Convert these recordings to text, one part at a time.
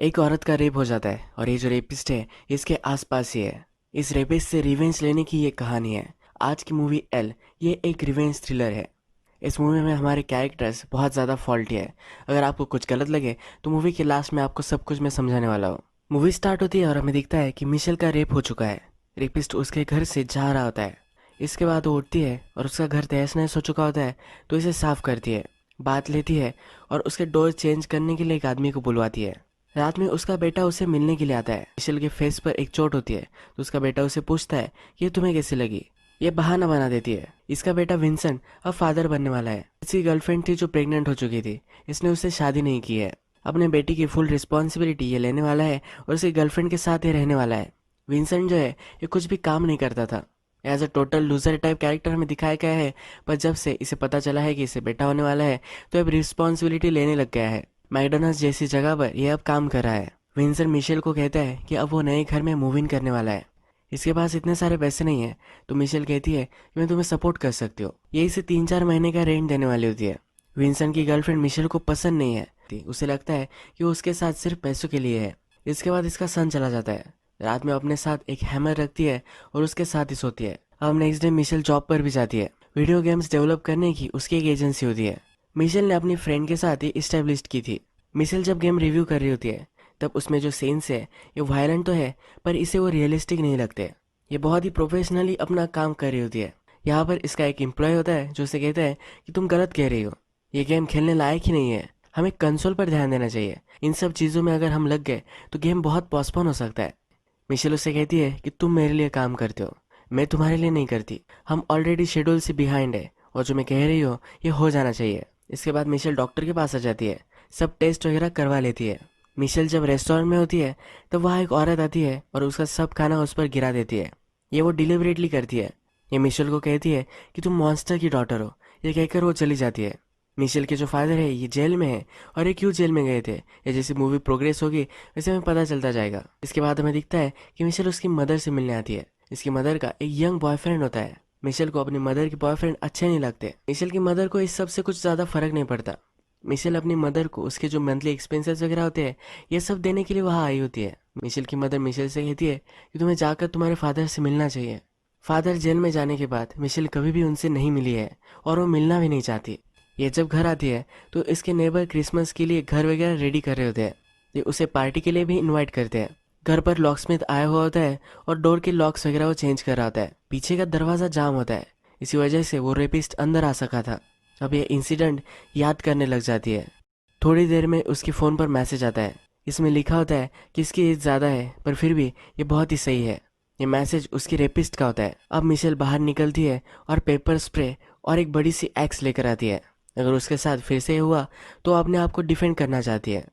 एक औरत का रेप हो जाता है और ये जो रेपिस्ट है इसके आसपास ही है। इस रेपिस्ट से रिवेंज लेने की ये कहानी है। आज की मूवी एल ये एक रिवेंज थ्रिलर है। इस मूवी में हमारे कैरेक्टर्स बहुत ज़्यादा फॉल्टी है। अगर आपको कुछ गलत लगे तो मूवी के लास्ट में आपको सब कुछ मैं समझाने वाला हूँ। मूवी स्टार्ट होती है और हमें दिखता है कि मिशेल का रेप हो चुका है। रेपिस्ट उसके घर से जा रहा होता है। इसके बाद वो उठती है और उसका घर तहस नहस हो चुका होता है, तो इसे साफ करती है, बात लेती है और उसके डोर चेंज करने के लिए एक आदमी को बुलवाती है। रात में उसका बेटा उसे मिलने के लिए आता है। मिशेल के फेस पर एक चोट होती है, तो उसका बेटा उसे पूछता है कि ये तुम्हें कैसे लगी। ये बहाना बना देती है। इसका बेटा विंसेंट अब फादर बनने वाला है। इसकी गर्लफ्रेंड थी जो प्रेग्नेंट हो चुकी थी। इसने उससे शादी नहीं की है। अपने बेटी की फुल रिस्पॉन्सिबिलिटी ये लेने वाला है और उसकी गर्लफ्रेंड के साथ ही रहने वाला है। विंसेंट जो है ये कुछ भी काम नहीं करता था। As a total loser type character हमें दिखाया गया है, पर जब से इसे पता चला है कि इसे बेटा होने वाला है तो अब रिस्पॉन्सिबिलिटी लेने लग गया है। मैकडोनल्ड्स जैसी जगह पर यह अब काम कर रहा है। विंसेंट मिशेल को कहता है कि अब वो नए घर में मूव इन करने वाला है। इसके पास इतने सारे पैसे नहीं है, तो मिशेल कहती है कि मैं तुम्हें सपोर्ट कर सकती हूँ। ये इसे 3-4 महीने का रेंट देने वाली होती है। विंसेंट की गर्लफ्रेंड मिशेल को पसंद नहीं है। उसे लगता है कि वो उसके साथ सिर्फ पैसों के लिए है। इसके बाद इसका सन चला जाता है। रात में अपने साथ एक हैमर रखती है और उसके साथ ही सोती है। अब नेक्स्ट डे मिशेल जॉब पर भी जाती है। वीडियो गेम्स डेवलप करने की उसकी एक एजेंसी होती है। मिशेल ने अपनी फ्रेंड के साथ ही इस्टेब्लिश की थी। मिशेल जब गेम रिव्यू कर रही होती है तब उसमें जो सीन्स है ये वायलेंट तो है, पर इसे वो रियलिस्टिक नहीं लगते। ये बहुत ही प्रोफेशनली अपना काम कर रही होती है। यहाँ पर इसका एक एम्प्लॉय होता है जो उसे कहता है कि तुम गलत कह रही हो, ये गेम खेलने लायक ही नहीं है, हमें कंसोल पर ध्यान देना चाहिए। इन सब चीज़ों में अगर हम लग गए तो गेम बहुत पोस्टपोन हो सकता है। मिशेल उससे कहती है कि तुम मेरे लिए काम करते हो, मैं तुम्हारे लिए नहीं करती। हम ऑलरेडी शेड्यूल से बिहाइंड है और जो मैं कह रही हूँ ये हो जाना चाहिए। इसके बाद मिशेल डॉक्टर के पास आ जाती है, सब टेस्ट वगैरह करवा लेती है। मिशेल जब रेस्टोरेंट में होती है तब वहाँ एक औरत आती है और उसका सब खाना उस पर गिरा देती है। ये वो डिलिबरेटली करती है। ये मिशेल को कहती है कि तुम मॉन्स्टर की डॉटर हो। ये कहकर वो चली जाती है। मिशेल के जो फादर है ये जेल में है और ये क्यों जेल में गए थे, ये जैसी मूवी प्रोग्रेस होगी वैसे हमें पता चलता जाएगा। इसके बाद हमें दिखता है कि मिशेल उसकी मदर से मिलने आती है। इसकी मदर का एक यंग बॉयफ्रेंड होता है। मिशेल को अपनी मदर के बॉयफ्रेंड अच्छे नहीं लगते। मिशेल की मदर को इस सब से कुछ ज़्यादा फर्क नहीं पड़ता। मिशेल अपनी मदर को उसके जो मंथली एक्सपेंसेस वगैरह होते हैं ये सब देने के लिए वहाँ आई होती है। मिशेल की मदर मिशेल से कहती है कि तुम्हें जाकर तुम्हारे फादर से मिलना चाहिए। फादर जेल में जाने के बाद मिशेल कभी भी उनसे नहीं मिली है और वो मिलना भी नहीं चाहती। ये जब घर आती है तो इसके नेबर क्रिसमस के लिए घर वगैरह रेडी कर रहे होते हैं। ये उसे पार्टी के लिए भी इनवाइट करते हैं। घर पर लॉकस्मिथ आया हुआ होता है और डोर के लॉक्स वगैरह वो चेंज कर रहा होता है। पीछे का दरवाज़ा जाम होता है, इसी वजह से वो रेपिस्ट अंदर आ सका था। अब ये इंसिडेंट याद करने लग जाती है। थोड़ी देर में उसकी फ़ोन पर मैसेज आता है। इसमें लिखा होता है कि इसकी एज ज़्यादा है पर फिर भी ये बहुत ही सही है। ये मैसेज उसकी रेपिस्ट का होता है। अब मिशेल बाहर निकलती है और पेपर स्प्रे और एक बड़ी सी एक्स लेकर आती है। अगर उसके साथ फिर से हुआ तो अपने आप को डिफेंड करना चाहती है।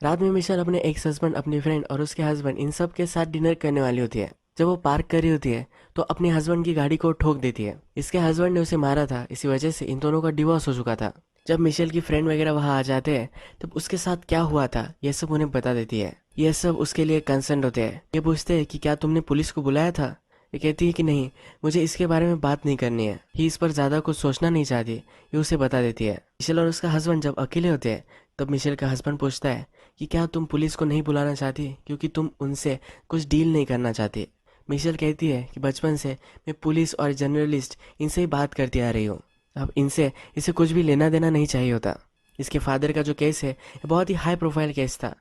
रात में मिशेल अपने एक्स हस्बैंड, अपनी फ्रेंड और उसके हस्बैंड इन सब के साथ डिनर करने वाली होती है। जब वो पार्क कर रही होती है तो अपने हस्बैंड की गाड़ी को ठोक देती है। इसके हस्बैंड ने उसे मारा था, इसी वजह से इन दोनों का डिवोर्स हो चुका था। जब मिशेल की फ्रेंड वगैरह वहाँ आ जाते हैं तब उसके साथ क्या हुआ था यह सब उन्हें बता देती है। यह सब उसके लिए कंसर्न होते हैं। ये पूछते हैं कि क्या तुमने पुलिस को बुलाया था। ये कहती है कि नहीं, मुझे इसके बारे में बात नहीं करनी है। ही इस पर ज़्यादा कुछ सोचना नहीं चाहती, ये उसे बता देती है। मिशेल और उसका हस्बैंड जब अकेले होते हैं तब मिशेल का हस्बैंड पूछता है कि क्या तुम पुलिस को नहीं बुलाना चाहती क्योंकि तुम उनसे कुछ डील नहीं करना चाहती। मिशेल कहती है कि बचपन से मैं पुलिस और जर्नलिस्ट इनसे ही बात करती आ रही हूँ, अब इनसे इसे कुछ भी लेना देना नहीं चाहिए होता। इसके फादर का जो केस है ये बहुत ही हाई प्रोफाइल केस था।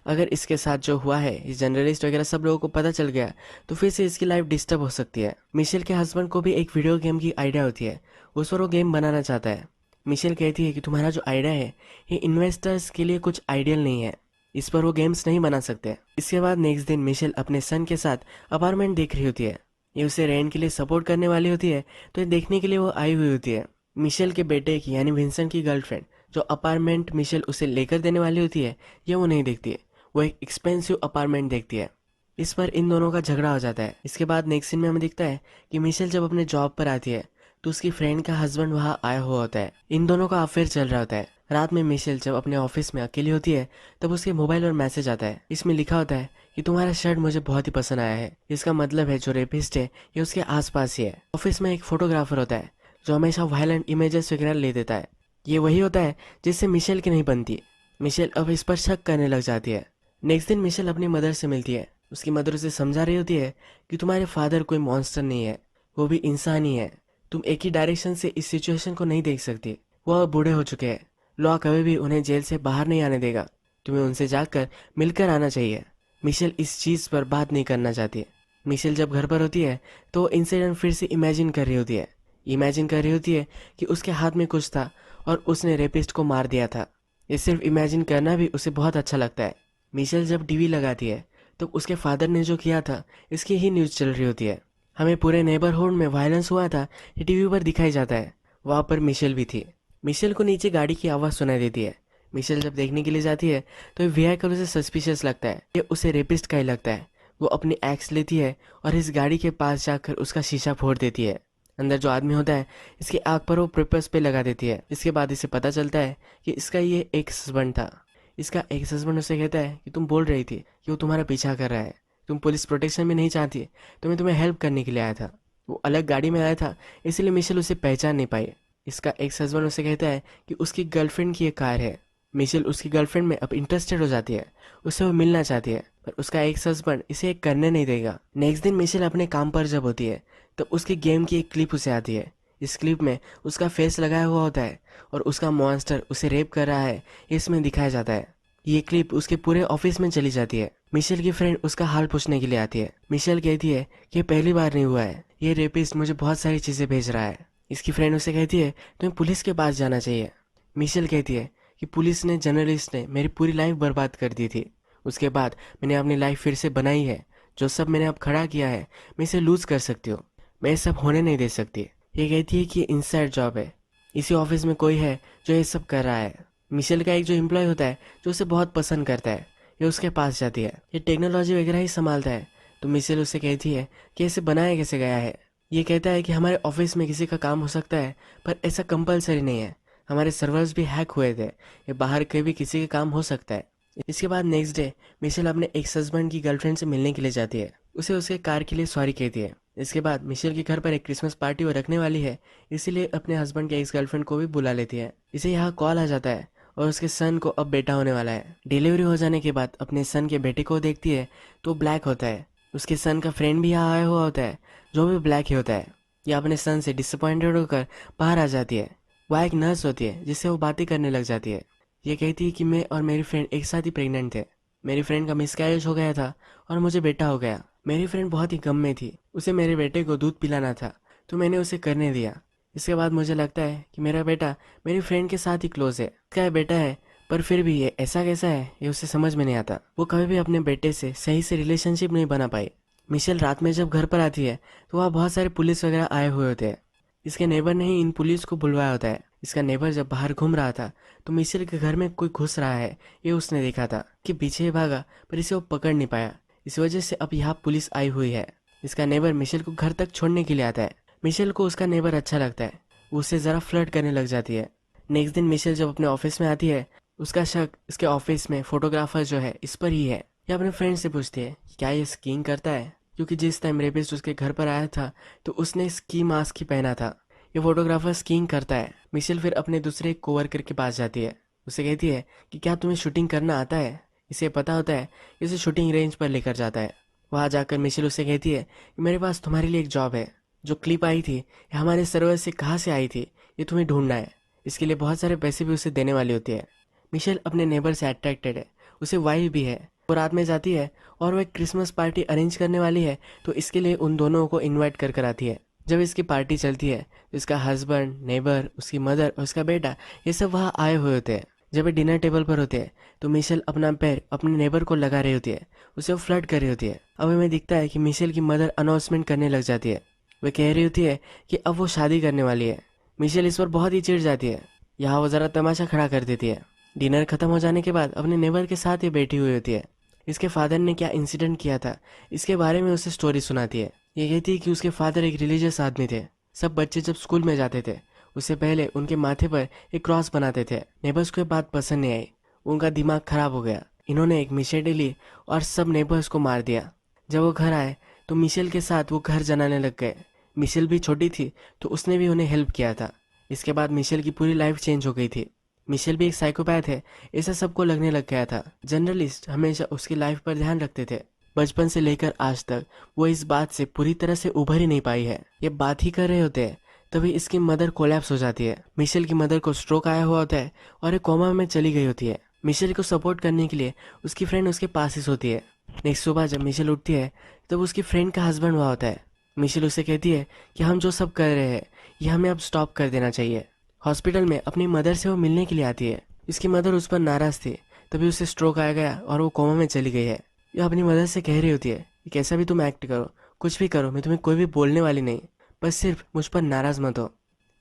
अगर इसके साथ जो हुआ है इस जर्नलिस्ट वगैरह सब लोगों को पता चल गया तो फिर से इसकी लाइफ डिस्टर्ब हो सकती है। मिशेल के हस्बैंड को भी एक वीडियो गेम की आइडिया होती है, उस पर वो गेम बनाना चाहता है। मिशेल कहती है कि तुम्हारा जो आइडिया है ये इन्वेस्टर्स के लिए कुछ आइडियल नहीं है, इस पर वो गेम्स नहीं बना सकते। इसके बाद नेक्स्ट दिन मिशेल अपने सन के साथ अपार्टमेंट देख रही होती है। ये उसे रेंट के लिए सपोर्ट करने वाली होती है, तो ये देखने के लिए वो आई हुई होती है। मिशेल के बेटे की यानी विंसेंट की गर्लफ्रेंड जो अपार्टमेंट मिशेल उसे लेकर देने वाली होती है ये वो नहीं देखती है, वो एक एक्सपेंसिव अपार्टमेंट देखती है। इस पर इन दोनों का झगड़ा हो जाता है। इसके बाद नेक्स्ट सीन में हमें दिखता है कि मिशेल जब अपने जॉब पर आती है तो उसकी फ्रेंड का हस्बैंड वहाँ आया हुआ होता है। इन दोनों का अफेयर चल रहा होता है। रात में मिशेल जब अपने ऑफिस में अकेली होती है तब उसके मोबाइल पर मैसेज आता है। इसमें लिखा होता है कि तुम्हारा शर्ट मुझे बहुत ही पसंद आया है। इसका मतलब है जो रेपिस्ट है ये उसके आसपास ही है। ऑफिस में एक फोटोग्राफर होता है जो हमेशा वायलेंट इमेजेस वगैरह ले देता है। ये वही होता है जिससे मिशेल की नहीं बनती। मिशेल अब इस पर शक करने लग जाती है। नेक्स्ट दिन मिशेल अपनी मदर से मिलती है। उसकी मदर उसे समझा रही होती है कि तुम्हारे फादर कोई मॉन्स्टर नहीं है, वो भी इंसान ही है। तुम एक ही डायरेक्शन से इस सिचुएशन को नहीं देख सकती। वो अब बूढ़े हो चुके हैं, लॉ कभी भी उन्हें जेल से बाहर नहीं आने देगा। तुम्हें उनसे जाकर मिलकर आना चाहिए। मिशेल इस चीज़ पर बात नहीं करना चाहती। मिशेल जब घर पर होती है तो इंसिडेंट फिर से इमेजिन कर रही होती है। इमेजिन कर रही होती है कि उसके हाथ में कुछ था और उसने रेपिस्ट को मार दिया था। ये सिर्फ इमेजिन करना भी उसे बहुत अच्छा लगता है। मिशेल जब टीवी लगाती है तो उसके फादर ने जो किया था इसकी ही न्यूज़ चल रही होती है। हमें पूरे नेबरहुड में वायलेंस हुआ था ये टीवी पर दिखाई जाता है। वहाँ पर मिशेल भी थी। मिशेल को नीचे गाड़ी की आवाज़ सुनाई देती है। मिशेल जब देखने के लिए जाती है तो ये व्हीकल उसे सस्पिशियस लगता है। ये उसे रेपिस्ट का ही लगता है। वो अपनी एक्स लेती है और इस गाड़ी के पास जाकर उसका शीशा फोड़ देती है। अंदर जो आदमी होता है इसकी आँख पर वो पेपर स्प्रे लगा देती है। इसके बाद इसे पता चलता है कि इसका ये एक्स हस्बैंड था। इसका एक्स हस्बैंड उसे कहता है कि तुम बोल रही थी कि वो तुम्हारा पीछा कर रहा है, तुम पुलिस प्रोटेक्शन में नहीं चाहती, तो मैं तुम्हें हेल्प करने के लिए आया था। वो अलग गाड़ी में आया था इसलिए मिशेल उसे पहचान नहीं पाई। इसका एक्स हस्बैंड उसे कहता है कि उसकी गर्लफ्रेंड की एक कार है। मिशेल उसकी गर्लफ्रेंड में अब इंटरेस्टेड हो जाती है। उससे वो मिलना चाहती है पर उसका एक्स हस्बैंड इसे करने नहीं देगा। नेक्स्ट दिन मिशेल अपने काम पर जब होती है तो उसकी गेम की एक क्लिप उसे आती है। इस क्लिप में उसका फेस लगाया हुआ होता है और उसका मॉन्स्टर उसे रेप कर रहा है इसमें दिखाया जाता है। ये क्लिप उसके पूरे ऑफिस में चली जाती है। मिशेल की फ्रेंड उसका हाल पूछने के लिए आती है। मिशेल कहती है कि ये पहली बार नहीं हुआ है, ये रेपिस्ट मुझे बहुत सारी चीज़ें भेज रहा है। इसकी फ्रेंड उसे कहती है तुम्हें पुलिस के पास जाना चाहिए। मिशेल कहती है कि पुलिस ने, जर्नलिस्ट ने मेरी पूरी लाइफ बर्बाद कर दी थी। उसके बाद मैंने अपनी लाइफ फिर से बनाई है। जो सब मैंने अब खड़ा किया है मैं इसे लूज कर सकती हूँ, मैं ये सब होने नहीं दे सकती। ये कहती है कि ये इनसाइड जॉब है, इसी ऑफिस में कोई है जो ये सब कर रहा है। मिशेल का एक जो एम्प्लॉय होता है जो उसे बहुत पसंद करता है, ये उसके पास जाती है। ये टेक्नोलॉजी वगैरह ही संभालता है। तो मिशेल उसे कहती है कि इसे बनाया कैसे गया है। ये कहता है कि हमारे ऑफिस में किसी का काम हो सकता है पर ऐसा कंपलसरी नहीं है। हमारे सर्वर्स भी हैक हुए थे, ये बाहर कहीं भी किसी का काम हो सकता है। इसके बाद नेक्स्ट डे मिशेल अपने एक्स हस्बैंड की गर्लफ्रेंड से मिलने के लिए जाती है। उसे उसके कार के लिए सॉरी कहती है। इसके बाद मिशेल के घर पर एक क्रिसमस पार्टी वो रखने वाली है, इसीलिए अपने हस्बैंड के एक्स गर्लफ्रेंड को भी बुला लेती है। इसे यहाँ कॉल आ जाता है और उसके सन को अब बेटा होने वाला है। डिलीवरी हो जाने के बाद अपने सन के बेटे को देखती है तो ब्लैक होता है। उसके सन का फ्रेंड भी यहाँ आया हुआ होता है जो भी ब्लैक ही होता है। यह अपने सन से डिसअपॉइंटेड होकर बाहर आ जाती है। वह एक नर्स होती है जिससे वो बातें करने लग जाती है। ये कहती है कि मैं और मेरी फ्रेंड एक साथ ही प्रेग्नेंट थे। मेरी फ्रेंड का मिसकैरेज हो गया था और मुझे बेटा हो गया। मेरी फ्रेंड बहुत ही गम में थी, उसे मेरे बेटे को दूध पिलाना था तो मैंने उसे करने दिया। इसके बाद मुझे लगता है कि मेरा बेटा मेरी फ्रेंड के साथ ही क्लोज है। उसका ये बेटा है पर फिर भी ये ऐसा कैसा है ये उसे समझ में नहीं आता। वो कभी भी अपने बेटे से सही से रिलेशनशिप नहीं बना पाई। मिशेल रात में जब घर पर आती है तो वहाँ बहुत सारे पुलिस वगैरह आए हुए होते हैं। इसके नेबर ने ही इन पुलिस को बुलवाया होता है। इसका नेबर जब बाहर घूम रहा था तो मिशेल के घर में कोई घुस रहा है ये उसने देखा था कि पीछे ही भागा पर इसे वो पकड़ नहीं पाया। इस वजह से अब यहाँ पुलिस आई हुई है। इसका नेबर मिशेल को घर तक छोड़ने के लिए आता है। मिशेल को उसका नेबर अच्छा लगता है, वो उससे ज़रा फ्लर्ट करने लग जाती है। नेक्स्ट दिन मिशेल जब अपने ऑफिस में आती है उसका शक इसके ऑफिस में फोटोग्राफर जो है इस पर ही है। ये अपने फ्रेंड से पूछती है कि क्या ये स्कीइंग करता है, क्योंकि जिस टाइम रेपिस्ट उसके घर पर आया था तो उसने स्की मास्क ही पहना था। ये फोटोग्राफर स्कीइंग करता है। मिशेल फिर अपने दूसरे कोवर्कर के पास जाती है। उसे कहती है कि क्या तुम्हें शूटिंग करना आता है। इसे पता होता है कि उसे शूटिंग रेंज पर लेकर जाता है। वहाँ जाकर मिशेल उसे कहती है कि मेरे पास तुम्हारे लिए एक जॉब है। जो क्लिप आई थी ये हमारे सर्वर से कहाँ से आई थी ये तुम्हें ढूंढना है। इसके लिए बहुत सारे पैसे भी उसे देने वाली होती है। मिशेल अपने नेबर से अट्रैक्टेड है, उसे वाइफ भी है। वो रात में जाती है और वो एक क्रिसमस पार्टी अरेंज करने वाली है तो इसके लिए उन दोनों को इनवाइट कर आती है। जब इसकी पार्टी चलती है तो इसका हस्बैंड, नेबर, उसकी मदर और उसका बेटा ये सब वहाँ आए हुए होते हैं। जब ये डिनर टेबल पर होते हैं तो मिशेल अपना पैर अपने नेबर को लगा रही होती है, उसे वो फ्लर्ट कर रही होती है। अब हमें दिखता है कि मिशेल की मदर अनाउंसमेंट करने लग जाती है। वह कह रही होती है कि अब वो शादी करने वाली है। मिशेल इस पर बहुत ही चिढ़ जाती है। यहाँ वो ज़रा तमाशा खड़ा कर देती है। डिनर खत्म हो जाने के बाद अपने नेबर के साथ ही बैठी हुई होती है। इसके फादर ने क्या इंसिडेंट किया था इसके बारे में उसे स्टोरी सुनाती है। ये कहती है कि उसके फादर एक रिलीजियस आदमी थे। सब बच्चे जब स्कूल में जाते थे उससे पहले उनके माथे पर एक क्रॉस बनाते थे। नेबर्स को ये बात पसंद नहीं आई, उनका दिमाग खराब हो गया। इन्होंने एक मिशेल ली और सब नेबर्स को मार दिया। जब वो घर आए तो मिशेल के साथ वो घर जलाने लग गए। मिशेल भी छोटी थी तो उसने भी उन्हें हेल्प किया था। इसके बाद मिशेल की पूरी लाइफ चेंज हो गई थी। मिशेल भी एक साइकोपैथ है, ऐसा सबको लगने लग गया था। जर्नलिस्ट हमेशा उसकी लाइफ पर ध्यान रखते थे। बचपन से लेकर आज तक वो इस बात से पूरी तरह से उभर ही नहीं पाई है। ये बात ही कर रहे होते हैं तभी इसकी मदर कोलैप्स हो जाती है। मिशेल की मदर को स्ट्रोक आया हुआ होता है और एक कोमा में चली गई होती है। मिशेल को सपोर्ट करने के लिए उसकी फ्रेंड उसके पास ही सोती है। नेक्स्ट सुबह जब मिशेल उठती है तब उसकी फ्रेंड का हस्बैंड वहाँ होता है। मिशेल उसे कहती है कि हम जो सब कर रहे हैं ये हमें अब स्टॉप कर देना चाहिए। हॉस्पिटल में अपनी मदर से वो मिलने के लिए आती है। इसकी मदर उस पर नाराज थी, तभी उसे स्ट्रोक आ गया और वो कोमा में चली गई है। ये अपनी मदर से कह रही होती है कि कैसा भी तुम एक्ट करो, कुछ भी करो, मैं तुम्हें कोई भी बोलने वाली नहीं, बस सिर्फ मुझ पर नाराज मत हो।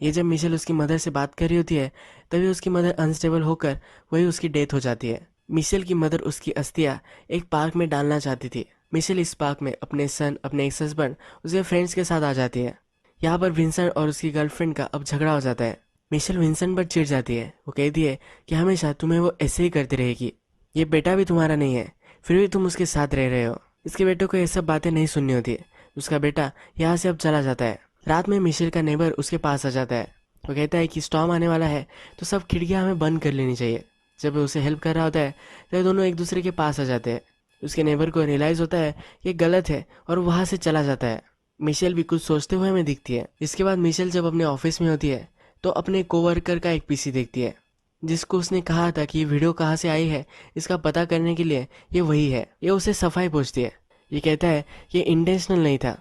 ये जब मिशेल उसकी मदर से बात कर रही होती है तभी उसकी मदर अनस्टेबल होकर वही उसकी डेथ हो जाती है। मिशेल की मदर उसकी अस्थियां एक पार्क में डालना चाहती थी। मिशेल इस पार्क में अपने सन, अपने एक्स हस्बैंड, उसके फ्रेंड्स के साथ आ जाती है। यहाँ पर विंसेंट और उसकी गर्लफ्रेंड का अब झगड़ा हो जाता है। मिशेल विंसेंट पर चिढ़ जाती है। वो कहती है कि हमेशा तुम्हें वो ऐसे ही करती रहेगी, ये बेटा भी तुम्हारा नहीं है, फिर भी तुम उसके साथ रह रहे हो। इसके बेटे को ये सब बातें नहीं सुननी होती है। उसका बेटा यहाँ से अब चला जाता है। रात में मिशेल का नेबर उसके पास आ जाता है। वो कहता है कि स्टॉर्म आने वाला है तो सब खिड़कियाँ हमें बंद कर लेनी चाहिए। जब वो उसे हेल्प कर रहा होता है तब दोनों एक दूसरे के पास आ जाते हैं। उसके नेबर को रियलाइज़ होता है ये गलत है और वो वहाँ से चला जाता है। मिशेल भी कुछ सोचते हुए हमें दिखती है। इसके बाद मिशेल जब अपने ऑफिस में होती है तो अपने कोवर्कर का एक पीसी देखती है जिसको उसने कहा था कि ये वीडियो कहाँ से आई है इसका पता करने के लिए ये वही है। ये उसे सफाई पूछती है। ये कहता है ये इंटेंशनल नहीं था,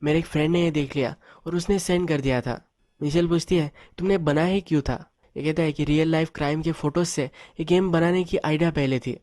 मेरे एक फ्रेंड ने ये देख लिया और उसने सेंड कर दिया था। मिशेल पूछती है तुमने बनाया ही क्यों था। ये कहता है कि रियल लाइफ क्राइम के फोटोज से ये गेम बनाने की आइडिया पहले थी।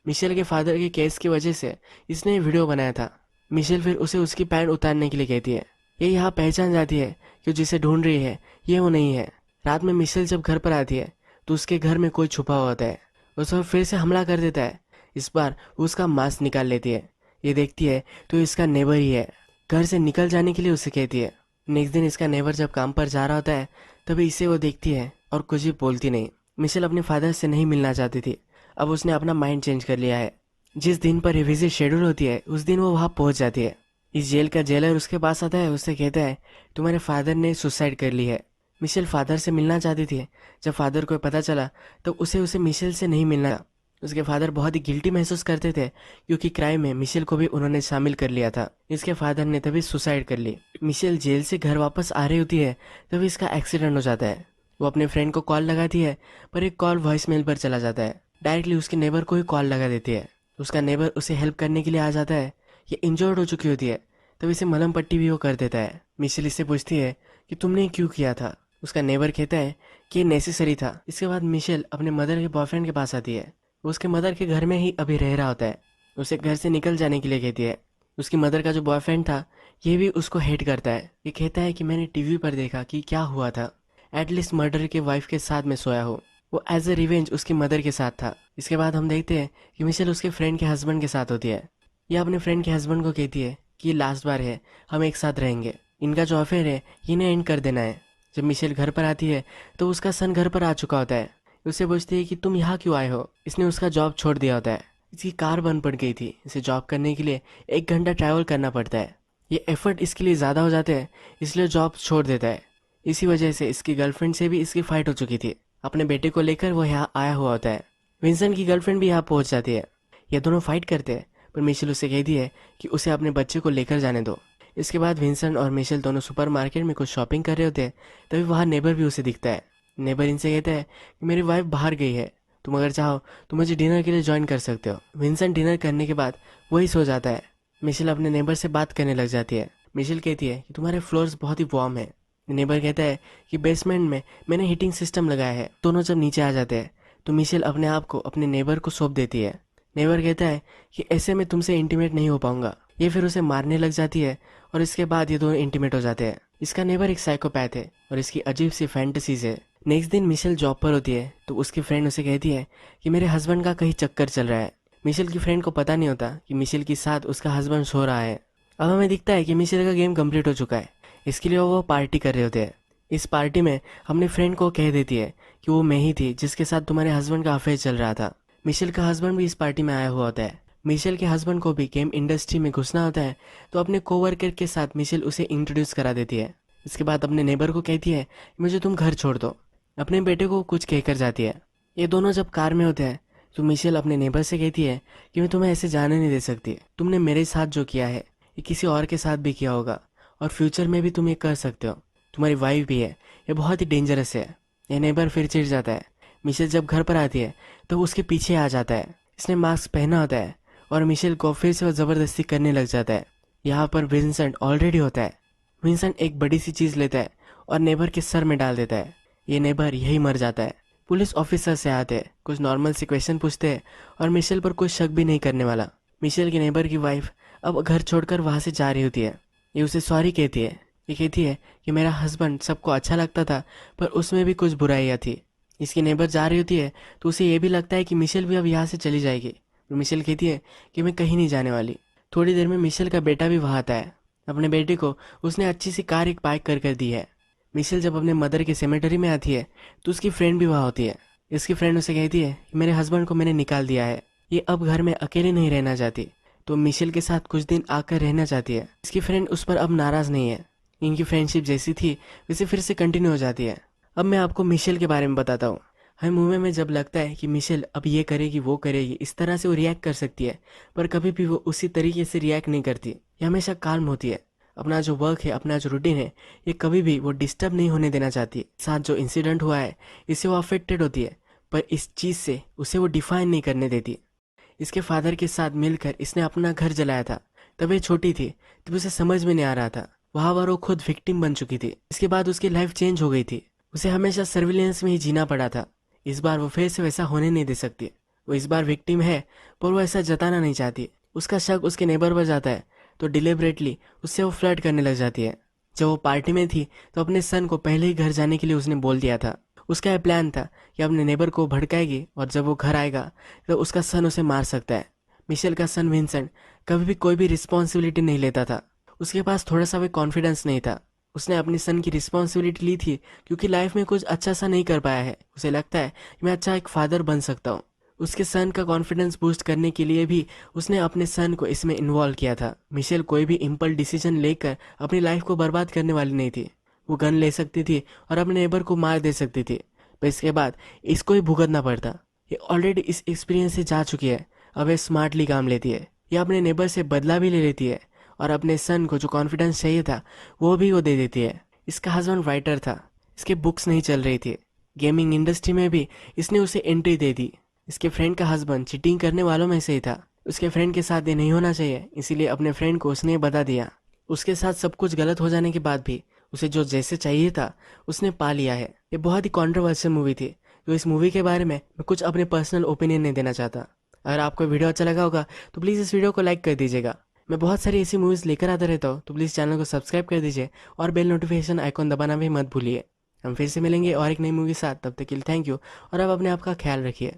मिशेल के फादर के केस की वजह से इसने ये वीडियो बनाया था। मिशेल फिर उसे उसकी पैंट उतारने के लिए कहती है। ये यहाँ पहचान जाती है कि जिसे ढूंढ रही है ये वो नहीं है। रात में मिशेल जब घर पर आती है तो उसके घर में कोई छुपा हुआ होता है। उस पर फिर से हमला कर देता है। इस बार वो उसका मास्क निकाल लेती है। ये देखती है तो इसका नेबर ही है। घर से निकल जाने के लिए उसे कहती है। नेक्स्ट दिन इसका नेबर जब काम पर जा रहा होता है तभी इसे वो देखती है और कुछ भी बोलती नहीं। मिशेल अपने फादर से नहीं मिलना चाहती थी, अब उसने अपना माइंड चेंज कर लिया है। जिस दिन पर ये विजिट शेड्यूल होती है उस दिन वो वहाँ पहुँच जाती है। इस जेल का जेलर उसके पास आता है, उससे कहता है तुम्हारे फादर ने सुसाइड कर ली है। मिशेल फादर से मिलना चाहती थी। जब फादर को पता चला तो उसे मिशेल से नहीं मिलना। उसके फादर बहुत ही गिल्टी महसूस करते थे क्योंकि क्राइम में मिशेल को भी उन्होंने शामिल कर लिया था। इसके फादर ने तभी सुसाइड कर ली। मिशेल जेल से घर वापस आ रही होती है तभी इसका एक्सीडेंट हो जाता है। वो अपने फ्रेंड को कॉल लगाती है पर एक कॉल वॉइस मेल पर चला जाता है। डायरेक्टली उसके नेबर को ही कॉल लगा देती है। उसका नेबर उसे हेल्प करने के लिए आ जाता है। ये इंजर्ड हो चुकी होती है तब इसे मलहम पट्टी भी वो कर देता है। मिशेल इससे पूछती है कि तुमने क्यों किया था। उसका नेबर कहता है कि ये नेसेसरी था। इसके बाद मिशेल अपने मदर के बॉयफ्रेंड के पास आती है। वो उसके मदर के घर में ही अभी रह रहा होता है। उसे घर से निकल जाने के लिए कहती है। उसकी मदर का जो बॉयफ्रेंड था ये भी उसको हेट करता है। ये कहता है कि मैंने टीवी पर देखा कि क्या हुआ था, एटलीस्ट मर्डर के वाइफ के साथ मैं सोया हूँ। वो एज ए रिवेंज उसकी मदर के साथ था। इसके बाद हम देखते हैं कि मिशेल उसके फ्रेंड के हस्बैंड के साथ होती है। यह अपने फ्रेंड के हस्बैंड को कहती है कि ये लास्ट बार है, हम एक साथ रहेंगे, इनका जो अफेयर है इन्हें एंड कर देना है। जब मिशेल घर पर आती है तो उसका सन घर पर आ चुका होता है। उससे पूछती है कि तुम यहाँ क्यों आए हो। इसने उसका जॉब छोड़ दिया होता है। इसकी कार बंद पड़ गई थी। इसे जॉब करने के लिए 1 घंटा ट्रैवल करना पड़ता है। ये एफर्ट इसके लिए ज़्यादा हो जाते हैं इसलिए जॉब छोड़ देता है। इसी वजह से इसकी गर्लफ्रेंड से भी इसकी फाइट हो चुकी थी। अपने बेटे को लेकर वो यहाँ आया हुआ होता है। विंसेंट की गर्लफ्रेंड भी यहाँ पहुँच जाती है। ये दोनों फाइट करते हैं पर मिशेल उसे कहती है कि उसे अपने बच्चे को लेकर जाने दो। इसके बाद विंसेंट और मिशेल दोनों सुपरमार्केट में कुछ शॉपिंग कर रहे होते हैं तभी वहाँ नेबर भी उसे दिखता है। नेबर इनसे कहता है कि मेरी वाइफ बाहर गई है, तुम अगर चाहो तो मुझे डिनर के लिए ज्वाइन कर सकते हो। विंसेंट डिनर करने के बाद वही सो जाता है। मिशेल अपने नेबर से बात करने लग जाती है। मिशेल कहती है कि तुम्हारे फ्लोर्स बहुत ही वार्म है। नेबर कहता है कि बेसमेंट में मैंने हीटिंग सिस्टम लगाया है। दोनों जब नीचे आ जाते हैं तो मिशेल अपने आप को अपने नेबर को सौंप देती है। नेबर कहता है कि ऐसे में तुमसे इंटीमेट नहीं हो पाऊंगा। ये फिर उसे मारने लग जाती है और इसके बाद ये दोनों इंटीमेट हो जाते हैं। इसका नेबर एक साइकोपैथ है और इसकी अजीब सी फैंटेसीज है। नेक्स्ट दिन मिशेल जॉब पर होती है तो उसकी फ्रेंड उसे कहती है कि मेरे हस्बैंड का कहीं चक्कर चल रहा है। मिशेल की फ्रेंड को पता नहीं होता कि मिशेल के साथ उसका हस्बैंड सो रहा है। अब हमें दिखता है कि मिशेल का गेम कंप्लीट हो चुका है। इसके लिए वो पार्टी कर रहे होते हैं। इस पार्टी में हमने फ्रेंड को कह देती है कि वो मैं ही थी जिसके साथ तुम्हारे हस्बैंड का अफेयर चल रहा था। मिशेल का हस्बैंड भी इस पार्टी में आया हुआ होता है। मिशेल के हस्बैंड को भी गेम इंडस्ट्री में घुसना होता है तो अपने कोवर्कर के साथ मिशेल उसे इंट्रोड्यूस करा देती है। इसके बाद अपने नेबर को कहती है कि मुझे तुम घर छोड़ दो। अपने बेटे को कुछ कहकर जाती है। ये दोनों जब कार में होते हैं तो मिशेल अपने नेबर से कहती है कि मैं तुम्हें ऐसे जाने नहीं दे सकती। तुमने मेरे साथ जो किया है ये किसी और के साथ भी किया होगा और फ्यूचर में भी तुम ये कर सकते हो। तुम्हारी वाइफ भी है, ये बहुत ही डेंजरस है। ये नेबर फिर चिढ़ जाता है। मिशेल जब घर पर आती है तो वो उसके पीछे आ जाता है। इसने मास्क पहना होता है और मिशेल को फिर से वो ज़बरदस्ती करने लग जाता है। यहाँ पर विंसेंट ऑलरेडी होता है। विंसेंट एक बड़ी सी चीज़ लेता है और नेबर के सर में डाल देता है। ये नेबर यही मर जाता है। पुलिस ऑफिसर से आते हैं, कुछ नॉर्मल से क्वेश्चन पूछते हैं और मिशेल पर कोई शक भी नहीं करने वाला। मिशेल के नेबर की वाइफ अब घर छोड़कर वहाँ से जा रही होती है। ये उसे सॉरी कहती है। ये कहती है कि मेरा हस्बैंड सबको अच्छा लगता था पर उसमें भी कुछ बुराइयाँ थी। इसकी नेबर जा रही होती है तो उसे ये भी लगता है कि मिशेल भी अब यहाँ से चली जाएगी। तो मिशेल कहती है कि मैं कहीं नहीं जाने वाली। थोड़ी देर में मिशेल का बेटा भी वहाँ आता है। अपने बेटे को उसने अच्छी सी कार एक बाइक कर दी है। मिशेल जब अपने मदर के सेमेटरी में आती है तो उसकी फ्रेंड भी वहाँ होती है। इसकी फ्रेंड उसे कहती है कि मेरे हस्बैंड को मैंने निकाल दिया है, ये अब घर में अकेले नहीं रहना चाहती, तो मिशेल के साथ कुछ दिन आकर रहना चाहती है। इसकी फ्रेंड उस पर अब नाराज़ नहीं है। इनकी फ्रेंडशिप जैसी थी वैसे फिर से कंटिन्यू हो जाती है। अब मैं आपको मिशेल के बारे में बताता हूँ। हमें मूवी में जब लगता है कि मिशेल अब ये करेगी वो करेगी, इस तरह से वो रिएक्ट कर सकती है, पर कभी भी वो उसी तरीके से रिएक्ट नहीं करती। ये हमेशा काल्म होती है। अपना जो वर्क है, अपना जो रूटीन है, ये कभी भी वो डिस्टर्ब नहीं होने देना चाहती। साथ जो इंसिडेंट हुआ है इससे वो अफेक्टेड होती है, पर इस चीज़ से उसे वो डिफाइन नहीं करने देती। इसके फादर के साथ मिलकर इसने अपना घर जलाया था। तब ये छोटी थी, तब उसे समझ में नहीं आ रहा था। वहाँ पर वो खुद विक्टिम बन चुकी थी। इसके बाद उसकी लाइफ चेंज हो गई थी। उसे हमेशा सर्विलेंस में ही जीना पड़ा था। इस बार वो फिर से वैसा होने नहीं दे सकती। वो इस बार विक्टिम है पर वो ऐसा जताना नहीं चाहती। उसका शक उसके नेबर पर जाता है तो डिलिबरेटली उससे वो फ्लर्ट करने लग जाती है। जब वो पार्टी में थी तो अपने सन को पहले ही घर जाने के लिए उसने बोल दिया था। उसका यह प्लान था कि अपने नेबर को भड़काएगी और जब वो घर आएगा तो उसका सन उसे मार सकता है। मिशेल का सन विंसेंट कभी भी कोई भी रिस्पॉन्सिबिलिटी नहीं लेता था। उसके पास थोड़ा सा भी कॉन्फिडेंस नहीं था। उसने अपने सन की रिस्पॉन्सिबिलिटी ली थी क्योंकि लाइफ में कुछ अच्छा सा नहीं कर पाया है। उसे लगता है कि मैं अच्छा एक फादर बन सकता हूँ। उसके सन का कॉन्फिडेंस बूस्ट करने के लिए भी उसने अपने सन को इसमें इन्वॉल्व किया था। मिशेल कोई भी इम्पल्स डिसीजन लेकर अपनी लाइफ को बर्बाद करने वाली नहीं थी। वो गन ले सकती थी और अपने नेबर को मार दे सकती थी, पर इसके बाद इसको ही भुगतना पड़ता। ये ऑलरेडी इस एक्सपीरियंस से जा चुकी है। अब ये स्मार्टली काम लेती है। ये अपने नेबर से बदला भी ले लेती है और अपने सन को जो कॉन्फिडेंस चाहिए था वो भी वो दे देती है। इसका हस्बैंड राइटर था, इसके बुक्स नहीं चल रही थी। गेमिंग इंडस्ट्री में भी इसने उसे एंट्री दे दी। इसके फ्रेंड का हस्बैंड चीटिंग करने वालों में से ही था। उसके फ्रेंड के साथ ये नहीं होना चाहिए, इसीलिए अपने फ्रेंड को उसने बता दिया। उसके साथ सब कुछ गलत हो जाने के बाद भी उसे जो जैसे चाहिए था उसने पा लिया है। ये बहुत ही कॉन्ट्रोवर्शियल मूवी थी, तो इस मूवी के बारे में मैं कुछ अपने पर्सनल ओपिनियन नहीं देना चाहता। अगर आपको वीडियो अच्छा लगा होगा तो प्लीज़ इस वीडियो को लाइक कर दीजिएगा। मैं बहुत सारी ऐसी मूवीज़ लेकर आता रहता हूँ, तो प्लीज़ चैनल को सब्सक्राइब कर दीजिए और बेल नोटिफिकेशन आइकॉन दबाना भी मत भूलिए। हम फिर से मिलेंगे और एक नई मूवी के साथ। तब तक के लिए थैंक यू और अब अपने आप का ख्याल रखिए।